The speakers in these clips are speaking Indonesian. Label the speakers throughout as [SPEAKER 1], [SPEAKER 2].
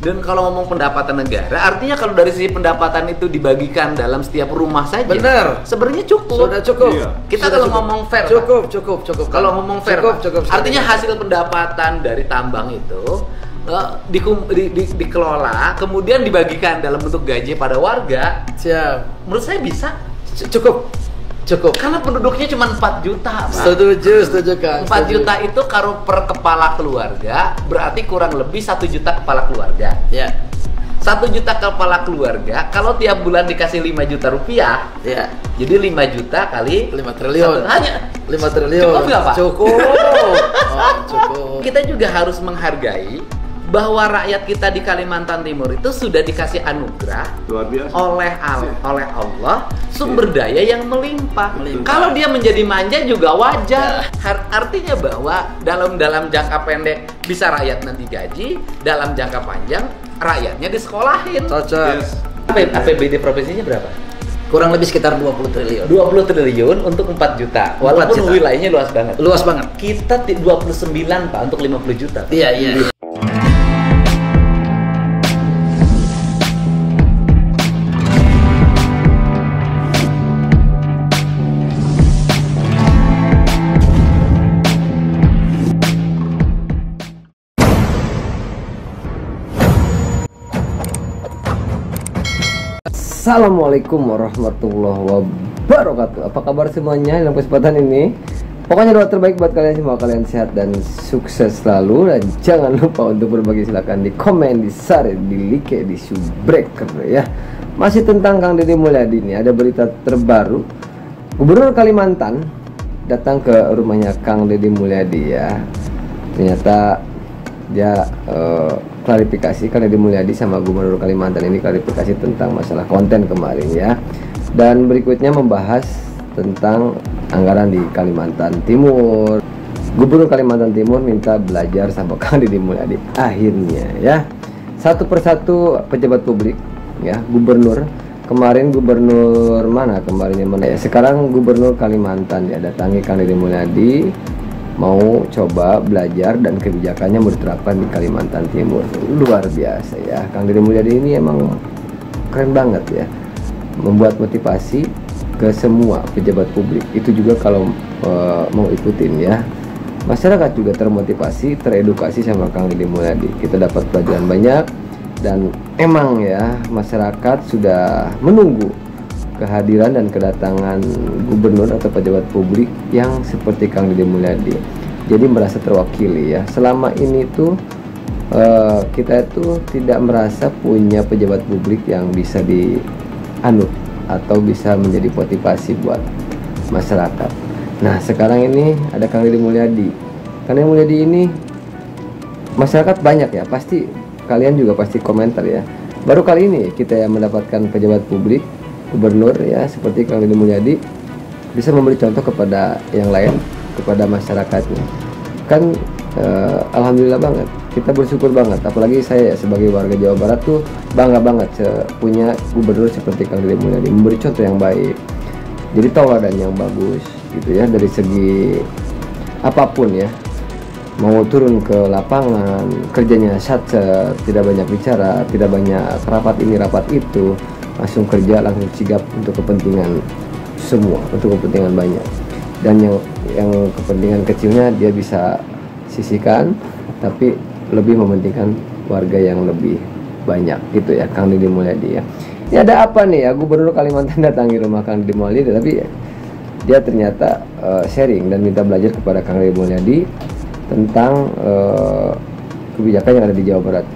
[SPEAKER 1] Dan kalau ngomong pendapatan negara, artinya kalau dari sisi pendapatan itu dibagikan dalam setiap rumah saja,
[SPEAKER 2] benar,
[SPEAKER 1] sebenarnya cukup.
[SPEAKER 2] Sudah cukup.
[SPEAKER 1] Iya. Kita kalau ngomong fair,
[SPEAKER 2] cukup.
[SPEAKER 1] Kalau ngomong fair,
[SPEAKER 2] cukup.
[SPEAKER 1] Artinya hasil pendapatan dari tambang itu dikelola, kemudian dibagikan dalam bentuk gaji pada warga.
[SPEAKER 2] Siap.
[SPEAKER 1] Menurut saya bisa.
[SPEAKER 2] Cukup.
[SPEAKER 1] Karena penduduknya cuma 4 juta, Pak.
[SPEAKER 2] Setuju Kang.
[SPEAKER 1] 4 juta itu kalau per kepala keluarga berarti kurang lebih 1 juta kepala keluarga.
[SPEAKER 2] Ya.
[SPEAKER 1] 1 juta kepala keluarga, kalau tiap bulan dikasih 5 juta rupiah,
[SPEAKER 2] ya.
[SPEAKER 1] Jadi 5 juta kali
[SPEAKER 2] 5 triliun.
[SPEAKER 1] Hanya
[SPEAKER 2] 5 triliun.
[SPEAKER 1] Cukup nggak, Pak?
[SPEAKER 2] Cukup. Cukup.
[SPEAKER 1] Kita juga harus menghargai bahwa rakyat kita di Kalimantan Timur itu sudah dikasih anugerah
[SPEAKER 3] luar biasa
[SPEAKER 1] oleh Allah sumber daya yang melimpah. Kalau dia menjadi manja juga wajar. Artinya bahwa dalam jangka pendek bisa rakyat nanti gaji, dalam jangka panjang rakyatnya disekolahin.
[SPEAKER 2] Cocok.
[SPEAKER 3] Yes.
[SPEAKER 1] APBD provinsinya berapa?
[SPEAKER 2] Kurang lebih sekitar 20 triliun.
[SPEAKER 1] 20 triliun untuk 4 juta. Walaupun
[SPEAKER 2] 4 juta.
[SPEAKER 1] wilayahnya luas banget.
[SPEAKER 2] Luas banget.
[SPEAKER 1] Kita 29 Pak untuk 50 juta.
[SPEAKER 2] Iya.
[SPEAKER 4] Assalamualaikum warahmatullahi wabarakatuh. Apa kabar semuanya dalam kesempatan ini? Pokoknya doa terbaik buat kalian semua, kalian sehat dan sukses selalu. Dan jangan lupa untuk berbagi, silakan di komen, di share, di like, di subrek ya. Masih tentang Kang Deddy Mulyadi ini, ada berita terbaru. Gubernur Kalimantan datang ke rumahnya Kang Deddy Mulyadi ya. Ternyata dia klarifikasi, Kang Deddy Mulyadi sama Gubernur Kalimantan ini klarifikasi tentang masalah konten kemarin ya. Dan berikutnya membahas tentang anggaran di Kalimantan Timur. Gubernur Kalimantan Timur minta belajar sama Kang Deddy Mulyadi. Akhirnya ya, satu persatu pejabat publik ya, gubernur kemarin, gubernur mana kemarinnya mana ya, sekarang gubernur Kalimantan ya datangi Kang Deddy Mulyadi, mau coba belajar dan kebijakannya mau diterapkan di Kalimantan Timur. Luar biasa ya, Kang Deddy Mulyadi ini emang keren banget ya, membuat motivasi ke semua pejabat publik. Itu juga kalau mau ikutin ya, masyarakat juga termotivasi, teredukasi sama Kang Deddy Mulyadi. Kita dapat pelajaran banyak dan emang ya masyarakat sudah menunggu kehadiran dan kedatangan gubernur atau pejabat publik yang seperti Kang Deddy Mulyadi. Jadi merasa terwakili ya. Selama ini tuh kita itu tidak merasa punya pejabat publik yang bisa dianut atau bisa menjadi motivasi buat masyarakat. Nah sekarang ini ada Kang Deddy Mulyadi. Kang Deddy Mulyadi ini masyarakat banyak ya, pasti kalian juga pasti komentar ya. Baru kali ini kita yang mendapatkan pejabat publik, gubernur ya seperti Kang Deddy Mulyadi bisa memberi contoh kepada yang lain, kepada masyarakatnya. Kan alhamdulillah banget, kita bersyukur banget, apalagi saya sebagai warga Jawa Barat tuh bangga banget punya gubernur seperti Kang Deddy Mulyadi, memberi contoh yang baik, jadi tauladan yang bagus gitu ya, dari segi apapun ya. Mau turun ke lapangan, kerjanya satset, tidak banyak bicara, tidak banyak rapat ini rapat itu, langsung kerja, langsung sigap untuk kepentingan semua, untuk kepentingan banyak. Dan yang kepentingan kecilnya dia bisa sisihkan, tapi lebih mementingkan warga yang lebih banyak gitu ya, Kang Deddy Mulyadi ya. Ini ada apa nih ya, Gubernur Kalimantan datangi rumah Kang Deddy Mulyadi, tapi dia ternyata sharing dan minta belajar kepada Kang Deddy Mulyadi tentang kebijakan yang ada di Jawa Barat.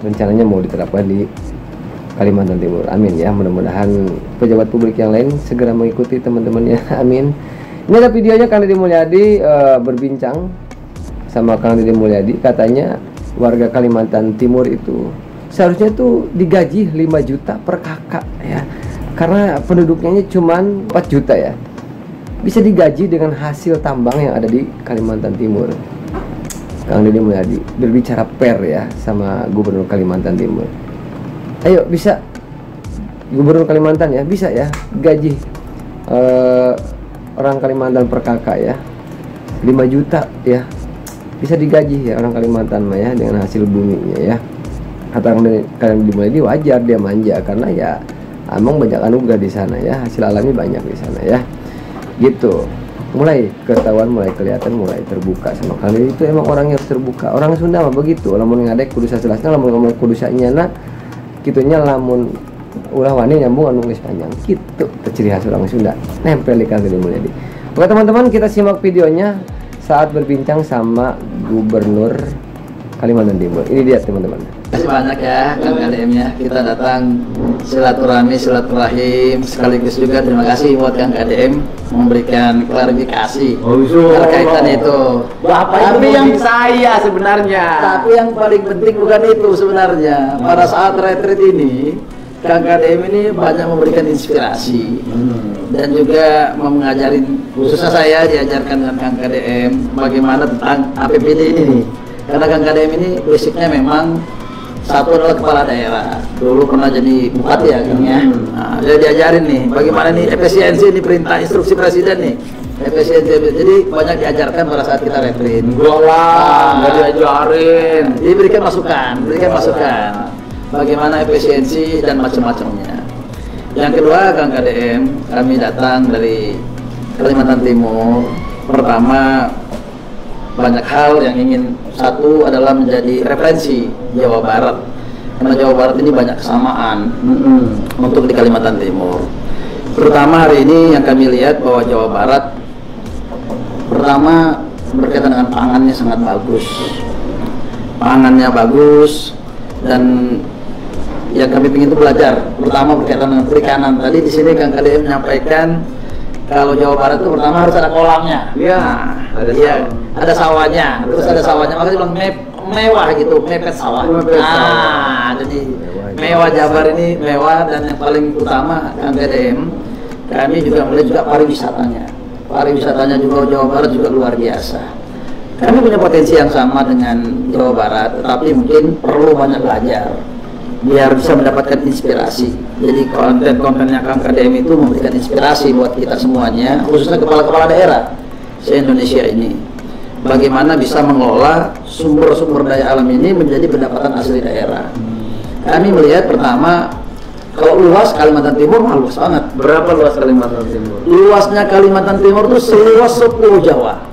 [SPEAKER 4] Rencananya mau diterapkan di Kalimantan Timur. Amin ya, mudah-mudahan pejabat publik yang lain segera mengikuti teman-temannya. Amin. Ini ada videonya Kang Deddy Mulyadi berbincang sama Kang Deddy Mulyadi. Katanya warga Kalimantan Timur itu seharusnya tuh digaji 5 juta per kakak ya, karena penduduknya cuma 4 juta ya. Bisa digaji dengan hasil tambang yang ada di Kalimantan Timur. Kang Deddy Mulyadi berbicara fair ya sama Gubernur Kalimantan Timur. Ayo bisa Gubernur Kalimantan ya, bisa ya gaji orang Kalimantan per kakak ya 5 juta ya, bisa digaji ya orang Kalimantan mah ya dengan hasil buminya ya. kalian dimulai ini wajar dia manja karena ya emang banyak anugerah di sana ya, hasil alami banyak di sana ya. Gitu. Mulai ketahuan, mulai kelihatan, mulai terbuka sama kalian. Itu emang orang yang terbuka. Orang Sunda mah begitu. Lamun ngadek kudu sajelasna, lamun ngomong kudu sanyana, kitunya lamun ulah wani nyambung anu geus panjang. Gitu ciri khas orang Sunda. Nempel di Kang Deddy Mulyadi. Oke teman-teman, kita simak videonya saat berbincang sama Gubernur Kalimantan Timur. Ini dia teman-teman.
[SPEAKER 2] Terima kasih banyak ya Kang KDM-nya. Kita datang silaturahim sekaligus juga terima kasih buat Kang KDM memberikan klarifikasi terkaitan itu.
[SPEAKER 1] Tapi yang saya sebenarnya.
[SPEAKER 2] Tapi yang paling penting bukan itu sebenarnya. Pada saat retreat ini Kang KDM ini banyak memberikan inspirasi dan juga mengajarin, khususnya saya diajarkan dengan Kang KDM bagaimana tentang APBD ini. Karena Kang KDM ini basicnya memang satu adalah kepala daerah, dulu pernah jadi bupati ya Kang ya. Nah, dia diajarin nih bagaimana nih efisiensi ini perintah instruksi presiden nih. Efisiensi, jadi banyak diajarkan pada saat kita retreat.
[SPEAKER 1] Nggak diajarin.
[SPEAKER 2] Diberikan masukan, bagaimana efisiensi dan macam-macamnya. Yang kedua Kang KDM, kami datang dari Kalimantan Timur. Pertama, banyak hal yang ingin, satu adalah menjadi referensi Jawa Barat karena Jawa Barat ini banyak kesamaan untuk di Kalimantan Timur. Terutama hari ini yang kami lihat bahwa Jawa Barat pertama berkaitan dengan pangannya sangat bagus, dan yang kami ingin itu belajar. Pertama berkaitan dengan perikanan. Tadi di sini Kang KDM menyampaikan kalau Jawa Barat itu pertama harus ada kolamnya.
[SPEAKER 1] Iya,
[SPEAKER 2] ada sawahnya. Terus ada sawahnya. Makanya bilang mewah gitu, mepet sawah. Jadi mewah Jabar ini mewah, dan yang paling utama Kang KDM, kami juga melihat juga pariwisatanya. Pariwisatanya juga Jawa Barat juga luar biasa. Kami punya potensi yang sama dengan Jawa Barat, tetapi mungkin perlu banyak belajar biar bisa mendapatkan inspirasi. Jadi konten-kontennya Kang KDM itu memberikan inspirasi buat kita semuanya, khususnya kepala-kepala daerah se-Indonesia ini. Bagaimana bisa mengelola sumber-sumber daya alam ini menjadi pendapatan asli daerah. Kami melihat pertama, kalau luas Kalimantan Timur mah luas banget.
[SPEAKER 1] Berapa luas Kalimantan Timur?
[SPEAKER 2] Luasnya Kalimantan Timur itu seluas 10 Jawa.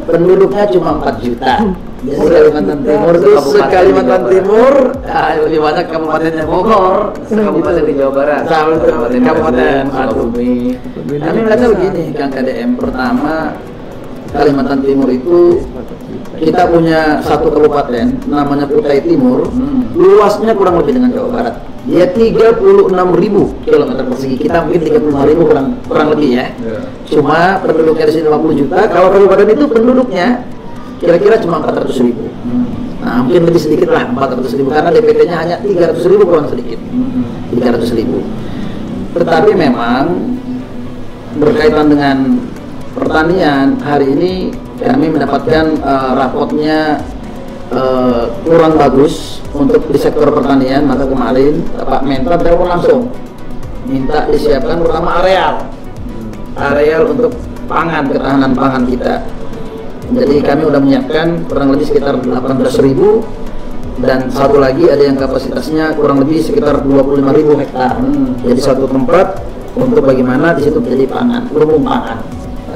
[SPEAKER 2] Penduduknya cuma 4 juta. Jadi Kalimantan Timur itu Kalimantan Timur lebih banyak kabupatennya Bogor,
[SPEAKER 1] Kabupaten di Jawa Barat,
[SPEAKER 2] kabupaten Sukabumi. Kami melihatnya begini Kang KDM, pertama Kalimantan Timur itu kita punya satu kabupaten namanya Kutai Timur, luasnya kurang lebih dengan Jawa Barat. Dia 36.000 km persegi, kita mungkin 35.000 kurang lebih ya. Cuma penduduknya di sini 50 juta. Kalau kabupaten itu penduduknya kira-kira cuma 400.000. Nah, mungkin lebih sedikit lah 400.000 karena DPT-nya hanya 300.000 kurang sedikit. 300.000. Tetapi memang berkaitan dengan pertanian, hari ini kami mendapatkan rapotnya kurang bagus untuk di sektor pertanian. Maka kemarin Pak Mentan telepon langsung minta disiapkan pertama areal untuk pangan, ketahanan pangan kita. Jadi kami sudah menyiapkan kurang lebih sekitar 18.000, dan satu lagi ada yang kapasitasnya kurang lebih sekitar 25.000 hektar. Jadi satu tempat untuk bagaimana di situ menjadi pangan, lumbung pangan.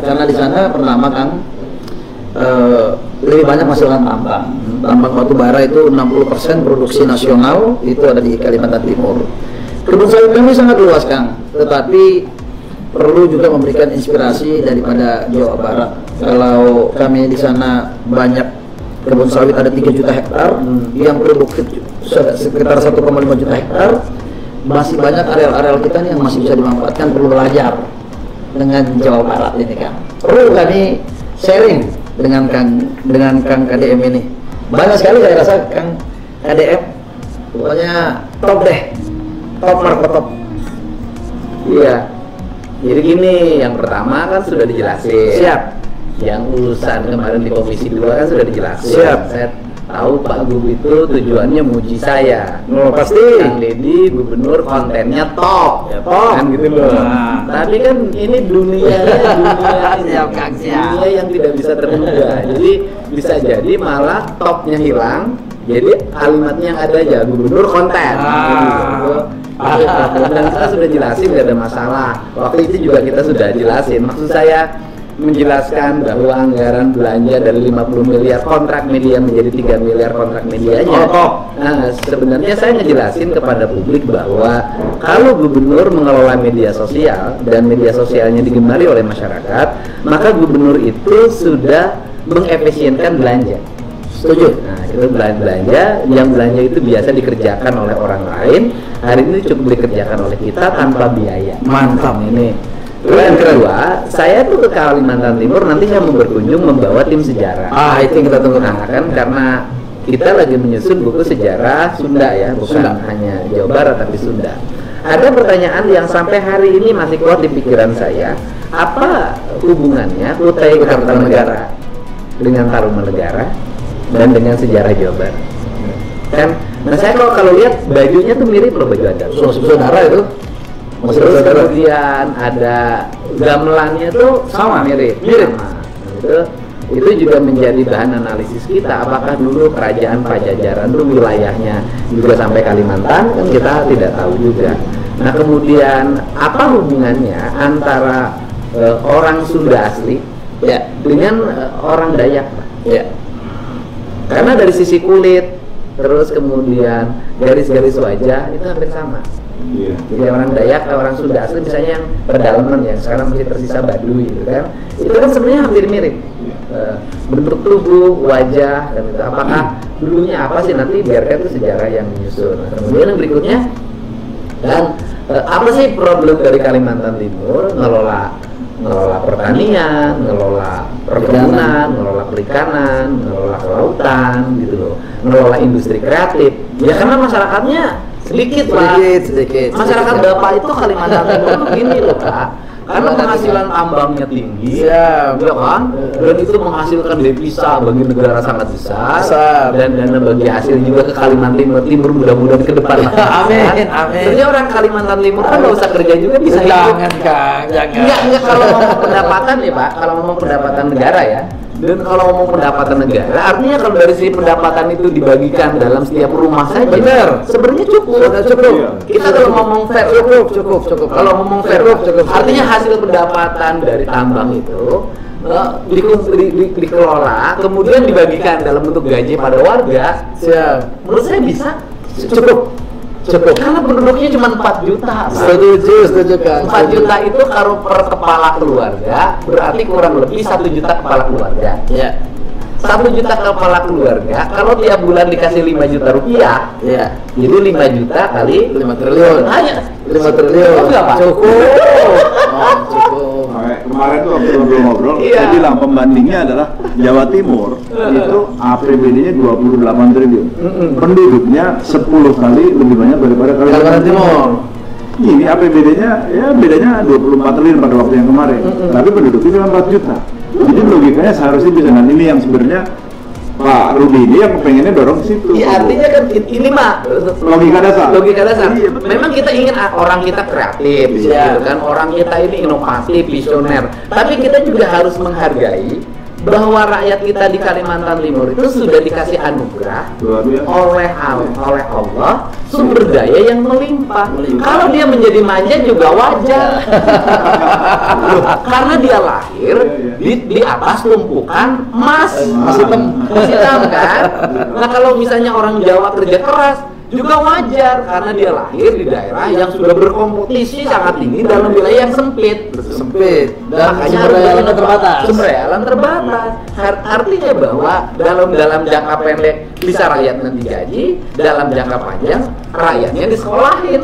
[SPEAKER 2] Karena di sana pertama Kang lebih banyak menghasilkan tambang batu bara, itu 60% produksi nasional itu ada di Kalimantan Timur. Kebun sawit kami sangat luas Kang, tetapi perlu juga memberikan inspirasi daripada Jawa Barat. Kalau kami di sana banyak kebun sawit ada 3 juta hektar, yang produktif sekitar 1,5 juta hektar, masih banyak areal-areal kita nih yang masih bisa dimanfaatkan. Perlu belajar dengan Jawa Barat ini Kang. Perlu kami sharing dengan Kang KDM ini. Banyak sekali saya rasa Kang KDM, pokoknya top deh, top market top.
[SPEAKER 1] Iya. Jadi gini, yang pertama kan sudah dijelasin.
[SPEAKER 2] Siap.
[SPEAKER 1] Yang urusan kemarin di Komisi 2 kan sudah dijelasin.
[SPEAKER 2] Siap.
[SPEAKER 1] Saya tahu Pak Gub itu tujuannya muji saya.
[SPEAKER 2] Pasti.
[SPEAKER 1] Kang Deddy gubernur kontennya top,
[SPEAKER 2] Ya, top.
[SPEAKER 1] kan gitu loh.
[SPEAKER 2] Nah.
[SPEAKER 1] Tapi kan ini dunia
[SPEAKER 2] Siap, Kang, siap.
[SPEAKER 1] dunia yang tidak bisa terduga. Jadi bisa jadi malah topnya hilang, Jadi kalimatnya yang ada aja gubernur konten. Dan kita sudah jelasin, nggak ada masalah. Waktu itu juga kita sudah jelasin. Maksud saya menjelaskan bahwa anggaran belanja dari 50 miliar kontrak media menjadi 3 miliar kontrak medianya. Nah, sebenarnya saya ngejelasin kepada publik bahwa kalau gubernur mengelola media sosial dan media sosialnya digemari oleh masyarakat, maka gubernur itu sudah mengefisienkan belanja. Setuju? Nah, itu belanja, yang belanja itu biasa dikerjakan oleh orang lain, hari ini cukup dikerjakan oleh kita tanpa biaya.
[SPEAKER 2] Mantap
[SPEAKER 1] ini. Terus yang kedua, saya tuh ke Kalimantan Timur nanti saya mau berkunjung membawa tim sejarah.
[SPEAKER 2] Itu yang kita tunggu.
[SPEAKER 1] Nah, kan karena kita lagi menyusun buku sejarah Sunda ya, bukan hanya Jawa Barat tapi Sunda. Ada pertanyaan yang sampai hari ini masih kuat di pikiran saya. Apa hubungannya Kutai Kartanegara dengan Tarumanegara dan dengan sejarah Jawa Barat? Kan, nah saya kalau lihat bajunya tuh mirip loh baju adat.
[SPEAKER 2] Saudara itu.
[SPEAKER 1] Terus kemudian ada gamelannya tuh sama mirip. Nah, itu juga menjadi bahan analisis kita. Apakah dulu kerajaan Pajajaran itu wilayahnya juga sampai Kalimantan? Kan kita tidak tahu juga. Nah kemudian apa hubungannya antara orang Sunda asli dengan orang Dayak? Karena dari sisi kulit, terus kemudian garis-garis wajah itu hampir sama. Jadi orang Dayak, orang Sunda asli misalnya yang pedalaman yang sekarang masih tersisa Baduy gitu kan, itu kan sebenarnya hampir mirip bentuk tubuh, wajah, dan itu apakah dulunya apa sih, nanti biarkan itu sejarah yang menyusun. Nah, kemudian yang berikutnya, dan apa sih problem dari Kalimantan Timur ngelola pertanian, ngelola perkebunan, ngelola perikanan, ngelola kelautan gitu loh, ngelola industri kreatif. Ya karena masyarakatnya sedikit. Masyarakat Bapak itu Kalimantan Timur itu gini loh Pak, karena penghasilan tambangnya tinggi, ya kan, dan itu menghasilkan devisa bagi negara sangat besar, dan dana bagi hasil juga ke Kalimantan Timur mudah-mudahan ke depan.
[SPEAKER 2] Amin.
[SPEAKER 1] Ternyata orang Kalimantan Timur kan nggak usah kerja juga bisa hidup. Jangan. Enggak kalau ngomong pendapatan ya Pak, kalau ngomong pendapatan negara ya. Dan kalau ngomong pendapatan negara, artinya kalau dari sisi pendapatan itu dibagikan dalam setiap rumah saja, sebenarnya cukup. Kita kalau ngomong fair, cukup. Kalau ngomong fair, artinya hasil pendapatan dari tambang itu dikelola, kemudian dibagikan dalam bentuk gaji pada warga. Menurut saya bisa cukup. Karena penduduknya cuma 4 juta.
[SPEAKER 2] Setuju kan.
[SPEAKER 1] 4 juta itu kalau per kepala keluarga berarti kurang lebih 1 juta kepala keluarga. 1 juta kepala keluarga, kalau tiap bulan dikasih 5 juta rupiah, jadi 5 juta kali
[SPEAKER 2] 5 triliun.
[SPEAKER 1] Hanya
[SPEAKER 2] 5 triliun.
[SPEAKER 1] Cukup.
[SPEAKER 3] Kemarin tuh waktu ngobrol-ngobrol, saya bilang pembandingnya adalah Jawa Timur itu APBD-nya 28 triliun. Penduduknya 10 kali lebih banyak daripada Kalimantan Timur. Ini APBD-nya ya bedanya 24 triliun pada waktu yang kemarin. Tapi penduduknya cuma 4 juta. Jadi logikanya seharusnya bisa. Nah ini yang sebenarnya Pak Rudi ini yang pengennya dorong ke situ.
[SPEAKER 1] Iya, artinya kan ini mah
[SPEAKER 3] logika dasar.
[SPEAKER 1] Iya, memang kita ingin orang kita kreatif, gitu kan. Orang kita ini inovatif, visioner. Tapi kita juga harus menghargai bahwa rakyat kita di Kalimantan Timur itu sudah dikasih anugerah oleh Allah sumber daya yang melimpah. Kalau dia menjadi manja juga wajar. Karena dia lahir di atas tumpukan emas, hitam kan. Nah kalau misalnya orang Jawa kerja keras juga wajar karena dia lahir di daerah yang sudah berkompetisi sangat tinggi dalam wilayah yang sempit
[SPEAKER 2] dan sumber daya alam terbatas.
[SPEAKER 1] Artinya bahwa dalam jangka pendek bisa rakyatnya digaji, dalam jangka panjang rakyatnya disekolahin.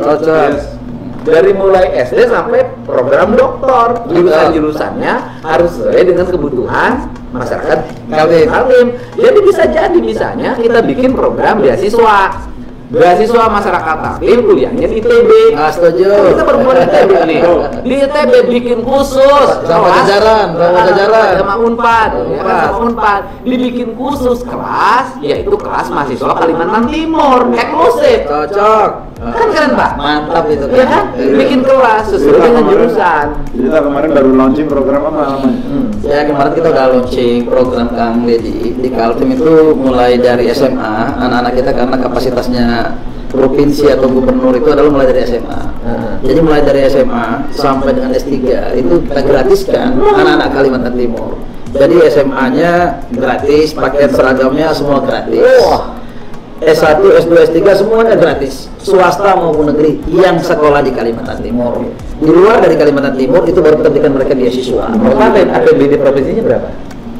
[SPEAKER 1] Dari mulai SD sampai program doktor, jurusannya harus sesuai dengan kebutuhan masyarakat Kaltim. Jadi bisa jadi misalnya kita bikin program beasiswa masyarakat Kaltim kuliahnya di ITB.
[SPEAKER 2] Setuju.
[SPEAKER 1] Kita berbuat di ITB nih. Di ITB bikin khusus kelas sama Unpad, sama Unpad. Dibikin khusus kelas, yaitu kelas mahasiswa Kalimantan Timur, eksklusif.
[SPEAKER 2] Cocok.
[SPEAKER 1] Kan keren Pak?
[SPEAKER 2] Mantap itu.
[SPEAKER 1] Ya kan? Bikin kelas sesuai dengan jurusan.
[SPEAKER 3] Kita kemarin baru launching program apa namanya?
[SPEAKER 2] Ya kemarin kita udah launching program Kang Deddy di Kaltim itu mulai dari SMA. Anak-anak kita karena kapasitasnya provinsi atau gubernur itu adalah mulai dari SMA. Jadi mulai dari SMA sampai dengan S3 itu kita gratiskan anak-anak Kalimantan Timur. Jadi SMA-nya gratis, paket seragamnya semua gratis. S1, S2, S3 semuanya gratis. Swasta maupun negeri yang sekolah di Kalimantan Timur. Di luar dari Kalimantan Timur itu baru kita berikan mereka beasiswa.
[SPEAKER 1] APBD provinsinya berapa?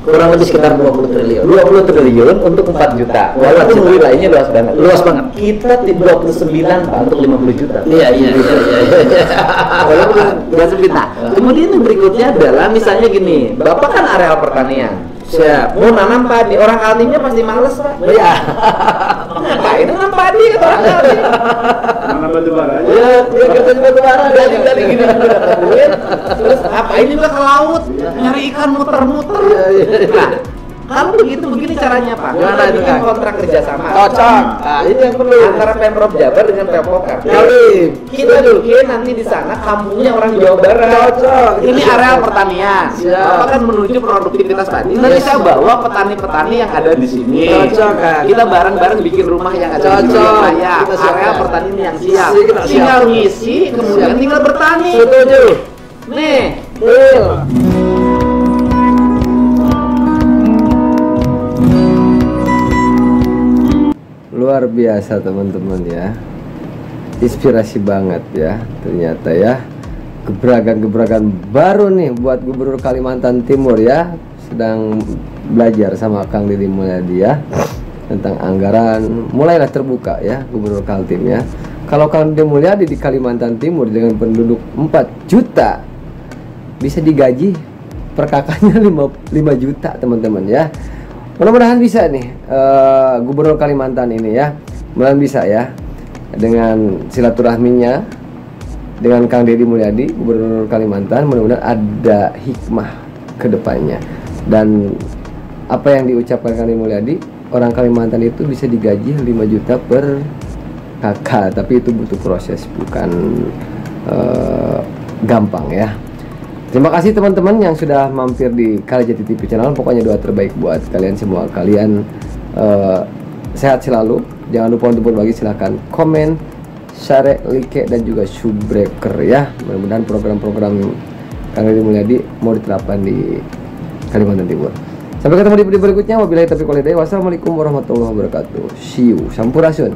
[SPEAKER 2] Kurang lebih sekitar 20 triliun.
[SPEAKER 1] 20 triliun untuk 4 juta. Walaupun wilayahnya luas banget.
[SPEAKER 2] Luas banget.
[SPEAKER 1] Kita 29 Pak untuk 50 juta.
[SPEAKER 2] Iya.
[SPEAKER 1] Walaupun 29. Nah, kemudian yang berikutnya adalah misalnya gini, Bapak kan areal pertanian.
[SPEAKER 2] Siap.
[SPEAKER 1] Mau nanam padi, orang Kaltimnya pasti males Pak.
[SPEAKER 2] Iya.
[SPEAKER 1] Ngapain nanam padi kata orang Kaltim?
[SPEAKER 3] Mana batu bara aja.
[SPEAKER 1] Ya, dia kerja di batu bara, gali gini juga dapat duit. Terus apain juga ke laut, nyari ikan muter-muter. Nah, kalau begitu begini caranya Pak.
[SPEAKER 2] Gimana
[SPEAKER 1] Kita
[SPEAKER 2] itu,
[SPEAKER 1] bikin
[SPEAKER 2] Kang?
[SPEAKER 1] kontrak kerjasama.
[SPEAKER 2] Cocok. Nah, ini yang perlu.
[SPEAKER 1] Antara Pemprov Jabar dengan Pemprov Kaltim.
[SPEAKER 2] Kaltim.
[SPEAKER 1] Kita bikin nanti di sana kampungnya orang Jawa Barat.
[SPEAKER 2] Cocok.
[SPEAKER 1] Ini areal pertanian.
[SPEAKER 2] Siap.
[SPEAKER 1] Bapak kan menuju produktivitas padi. Nanti
[SPEAKER 2] Yes.
[SPEAKER 1] saya bawa petani-petani yang ada di sini.
[SPEAKER 2] Cocok, Kang.
[SPEAKER 1] Kita bareng-bareng bikin rumah yang ada di
[SPEAKER 2] Cocok.
[SPEAKER 1] wilayah saya.
[SPEAKER 2] Kita siapkan.
[SPEAKER 1] Areal pertanian yang siap.
[SPEAKER 2] Kita siap.
[SPEAKER 1] Tinggal ngisi, kemudian
[SPEAKER 2] Siap.
[SPEAKER 1] tinggal bertani.
[SPEAKER 2] Setuju.
[SPEAKER 1] Nih.
[SPEAKER 2] Deal.
[SPEAKER 4] Luar biasa teman-teman ya, inspirasi banget ya ternyata ya, gebrakan-gebrakan baru nih buat Gubernur Kalimantan Timur ya. Sedang belajar sama Kang Deddy Mulyadi ya tentang anggaran, mulailah terbuka ya Gubernur Kaltim ya. Kalau Kang Deddy Mulyadi di Kalimantan Timur dengan penduduk 4 juta bisa digaji per kakaknya 5 juta teman-teman ya. Mudah-mudahan bisa nih Gubernur Kalimantan ini ya, mudah-mudahan bisa ya dengan silaturahminya dengan Kang Deddy Mulyadi Gubernur Kalimantan. Mudah-mudahan ada hikmah ke depannya, dan apa yang diucapkan Kang Deddy Mulyadi, orang Kalimantan itu bisa digaji 5 juta per kakak, tapi itu butuh proses, bukan gampang ya. Terima kasih teman-teman yang sudah mampir di Kalijati TV channel. Pokoknya doa terbaik buat kalian semua. Kalian sehat selalu. Jangan lupa untuk berbagi, silahkan komen, share, like, dan juga subbreaker ya. Mudah-mudahan program-program Kang Deddy Mulyadi mau diterapkan di Kalimantan Timur. Sampai ketemu di video berikutnya. Wabillahi taufiq wal hidayah. Wassalamualaikum warahmatullahi wabarakatuh. See you. Sampurasun.